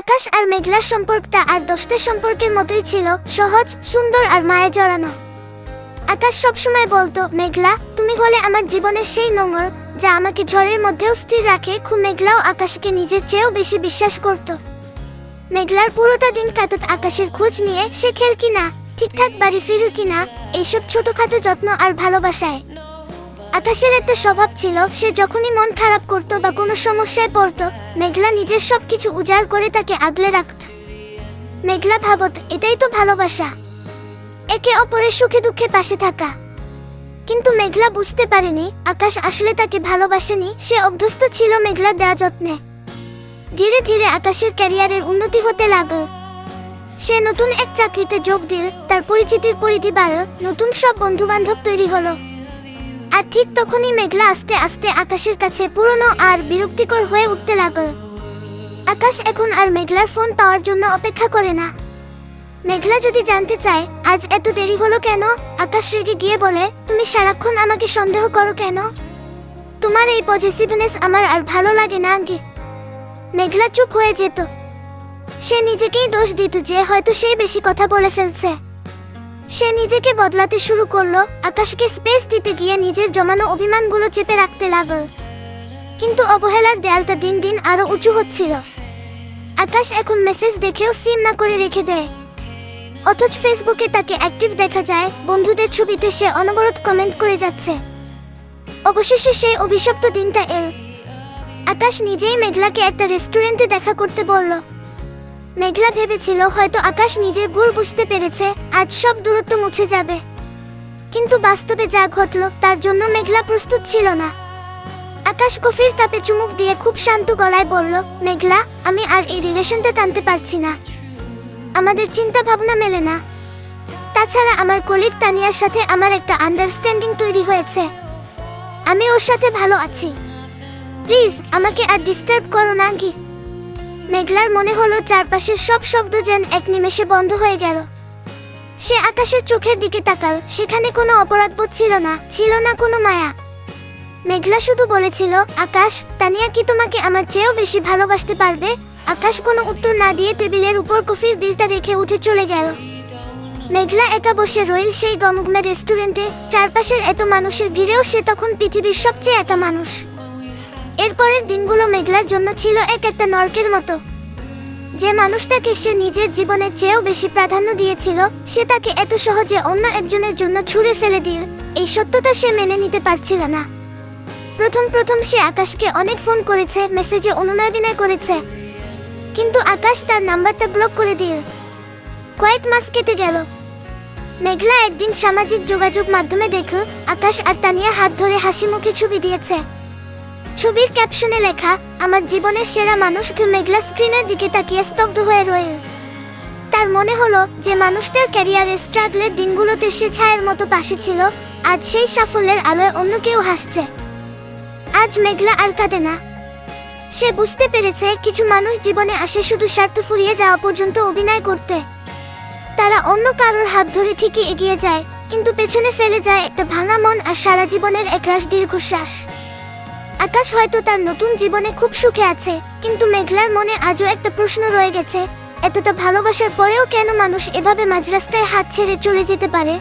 আকাশ আর মেঘলার সম্পর্কটা আর দোস্তের সম্পর্কের মতোই ছিল, সহজ, সুন্দর আর মায়ে জড়ানো। আকাশ সবসময় বলতো, মেঘলা তুমি হলে আমার জীবনের সেই নোঙর যা আমাকে ঝড়ের মধ্যেও স্থির রাখে। মেঘলাও আকাশকে নিজের চেয়েও বেশি বিশ্বাস করত। মেঘলার পুরোটা দিন কাটত আকাশের খোঁজ নিয়ে, সে খেল কিনা, ঠিকঠাক বাড়ি ফিরল কিনা, এইসব ছোটখাটো যত্ন আর ভালোবাসায়। আকাশের একটা স্বভাব ছিল, সে যখনই মন খারাপ করত বা কোনো সমস্যায় পড়তো, মেঘলা নিজের সবকিছু উজাড় করে তাকে আগলে রাখত। মেঘলা ভাবত, এটাই তো ভালোবাসা, একে অপরের সুখে দুঃখে পাশে থাকা। কিন্তু মেঘলা বুঝতে পারেনি আকাশ আসলে তাকে ভালোবাসেনি, সে অভ্যস্ত ছিল মেঘলার দেয়া যত্নে। ধীরে ধীরে আকাশের ক্যারিয়ারের উন্নতি হতে লাগল। সে নতুন এক চাকরিতে যোগ দিল, তার পরিচিতির পরিধি বাড়ল, নতুন সব বন্ধু বান্ধব তৈরি হলো। আর ঠিক তখনই মেঘলা আস্তে আস্তে আকাশের কাছে পুরনো আর বিরক্তিকর হয়ে উঠতে লাগল। আকাশ এখন আর মেঘলার ফোন পাওয়ার জন্য অপেক্ষা করে না। মেঘলা যদি জানতে চায় আজ এত দেরি হলো কেন, আকাশ রেগে গিয়ে বলে, তুমি সারাক্ষণ আমাকে সন্দেহ করো কেন? তোমার এই পজিটিভনেস আমার আর ভালো লাগে না আগে। মেঘলা চুপ হয়ে যেত। সে নিজেকেই দোষ দিত যে হয়তো সে বেশি কথা বলে ফেলছে। সে নিজেকে বদলাতে শুরু করলো, আকাশকে স্পেস দিতে গিয়ে নিজের জমানো অভিমানগুলো চেপে রাখতে লাগল। কিন্তু অবহেলার দেয়ালটা দিন দিন আরো উঁচু হচ্ছিল। আকাশ এখন মেসেজ দেখেও সিম না করে রেখে দেয়, অথচ ফেসবুকে তাকে অ্যাক্টিভ দেখা যায়, বন্ধুদের ছবিতে সে অনবরত কমেন্ট করে যাচ্ছে। অবশেষে সেই অভিশপ্ত দিনটা এল। আকাশ নিজেই মেঘলাকে একটা রেস্টুরেন্টে দেখা করতে বলল। মেঘলা ভেবেছিল হয়তো আকাশ নিজের ভুল বুঝতে পেরেছে, আজ সব দূরত্ব মুছে যাবে। কিন্তু বাস্তবে যা ঘটল তার জন্য মেঘলা প্রস্তুত ছিল না। আকাশ কফির কাপে চুমুক দিয়ে খুব শান্ত গলায় বলল, মেঘলা আমি আর এই রিলেশনটা টানতে পারছি না, আমাদের চিন্তা ভাবনা মেলে না। তাছাড়া আমার কলিগ তানিয়ার সাথে আমার একটা আন্ডারস্ট্যান্ডিং তৈরি হয়েছে, আমি ওর সাথে ভালো আছি, প্লিজ আমাকে আর ডিস্টার্ব করো না কি। মেঘলার মনে হলো চারপাশের সব শব্দ যেন এক নিমেষে বন্ধ হয়ে গেল। সে আকাশের চোখের দিকে তাকাল, সেখানে কোনো অপরাধবোধ ছিল না, ছিল না কোনো মায়া। মেঘলা শুধু বলেছিল, আকাশ তানিয়া কি তোমাকে আমার চেয়েও বেশি ভালোবাসতে পারবে? আকাশ কোনো উত্তর না দিয়ে টেবিলের উপর কফির বিলটা রেখে উঠে চলে গেল। মেঘলা একা বসে রইল সেই গমগমে রেস্টুরেন্টে, চারপাশের এত মানুষের ভিড়েও সে তখন পৃথিবীর সবচেয়ে একা মানুষ। এরপরের দিনগুলো মেঘলার জন্য ছিল এক একটা নরকের মতো। যে মানুষটাকে সে নিজের জীবনের চেয়েও বেশি প্রাধান্য দিয়েছিল, সে তাকে এত সহজে অন্য একজনের জন্য ছুঁড়ে ফেলে দিল, এই সত্যতা সে মেনে নিতে পারছিল না। প্রথম সে আকাশকে অনেক ফোন করেছে, মেসেজে অনুনয় বিনয় করেছে, কিন্তু আকাশ তার নাম্বারটা ব্লক করে দিল। কয়েক মাস কেটে গেল। মেঘলা একদিন সামাজিক যোগাযোগ মাধ্যমে দেখল আকাশ আর তানিয়া হাত ধরে হাসি মুখে ছবি দিয়েছে। ছবির ক্যাপশনে লেখা, আমার জীবনের সেরা মানুষ। মেঘলা স্ক্রিনের দিকে তাকিয়ে স্তব্ধ হয়ে রইল। তার মনে হলো যে মানুষটার ক্যারিয়ারের স্ট্রাগলের দিনগুলোতে সে ছায়ের মতো পাশে ছিল, আজ সেই সাফল্যের আলোয় অন্য কেউ হাসছে। আজ মেঘলা আর কাঁদে না। সে বুঝতে পেরেছে কিছু মানুষ জীবনে আসে শুধু স্বার্থ ফুরিয়ে যাওয়া পর্যন্ত অভিনয় করতে। তারা অন্য কারোর হাত ধরে ঠিকই এগিয়ে যায়, কিন্তু পেছনে ফেলে যায় একটা ভাঙা মন আর সারা জীবনের একরাশ দীর্ঘশ্বাস। আকাশ হয়তো তার নতুন জীবনে খুব সুখে আছে, কিন্তু মেঘলার মনে আজও একটা প্রশ্ন রয়ে গেছে, এতটা ভালোবাসার পরেও কেন মানুষ এভাবে মাঝরাস্তায় হাত ছেড়ে চলে যেতে পারে?